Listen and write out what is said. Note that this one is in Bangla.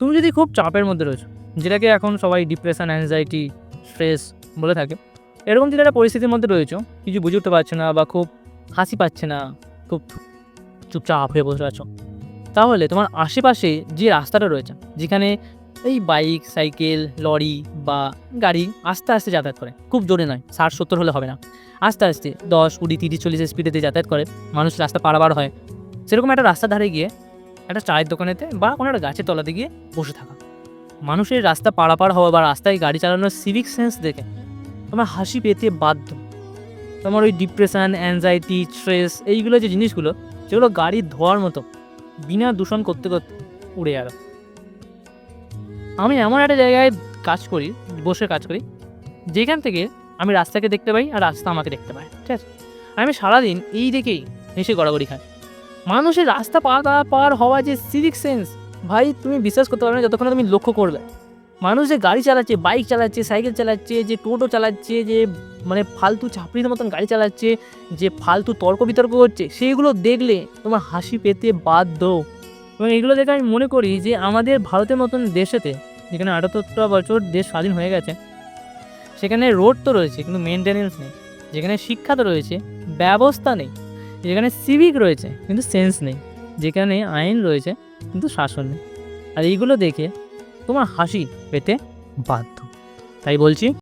তুমি যদি খুব চাপের মধ্যে রয়েছো, যেটাকে এখন সবাই ডিপ্রেশন, অ্যাংজাইটি, স্ট্রেস বলে থাকে, এরকম যদি একটা পরিস্থিতির মধ্যে রয়েছো, কিছু বুঝে উঠতে পারছো না বা খুব হাসি পাচ্ছে না, খুব চুপচাপ হয়ে বসে আছো, তাহলে তোমার আশেপাশে যে রাস্তাটা রয়েছে, যেখানে এই বাইক, সাইকেল, লরি বা গাড়ি আস্তে আস্তে যাতায়াত করে, খুব জোরে নয়, 60-70 হলে হবে না, আস্তে আস্তে 10, 20, 30, 40 স্পিডেতে যাতায়াত করে, মানুষ রাস্তা পারাবার হয়, সেরকম একটা রাস্তার ধারে গিয়ে একটা চায়ের দোকানেতে বা কোনো একটা গাছের তলাতে গিয়ে বসে থাকা। মানুষের রাস্তা পারাপার হওয়া বা রাস্তায় গাড়ি চালানোর সিভিক সেন্স দেখে তোমার হাসি পেতে বাধ্য। তোমার ওই ডিপ্রেশন, অ্যাংজাইটি, স্ট্রেস, এইগুলো যে জিনিসগুলো, যেগুলো গাড়ির ধোঁয়ার মতো বিনা দূষণ করতে করতে উড়ে গেল। আমি এমন একটা জায়গায় কাজ করি, বসে কাজ করি, যেখান থেকে আমি রাস্তাকে দেখতে পাই আর রাস্তা আমাকে দেখতে পায়, ঠিক আছে? আমি সারাদিন এই দেখেই হেসে গড়াগড়ি খাই। মানুষের রাস্তা পার হওয়া যে সিভিক সেন্স, ভাই তুমি বিশ্বাস করতে পারবে না যতক্ষণ না তুমি লক্ষ্য করবে। মানুষ যে গাড়ি চালাচ্ছে, বাইক চালাচ্ছে, সাইকেল চালাচ্ছে, যে টোটো চালাচ্ছে, যে মানে ফালতু চাপড়ির মতন গাড়ি চালাচ্ছে, যে ফালতু তর্ক বিতর্ক করছে, সেইগুলো দেখলে তোমার হাসি পেতে বাধ্য। এবং এগুলো দেখে আমি মনে করি যে আমাদের ভারতের মতন দেশেতে, যেখানে 78টা বছর দেশ স্বাধীন হয়ে গেছে, সেখানে রোড তো রয়েছে কিন্তু মেনটেনেন্স নেই, যেখানে শিক্ষা তো রয়েছে, ব্যবস্থা নেই, যেখানে সিভিক রয়েছে কিন্তু সেন্স নেই, যেখানে আইন রয়েছে কিন্তু শাসন নেই। আর এইগুলো দেখে তোমার হাসি পেতে বাধ্য। তাই বলছি,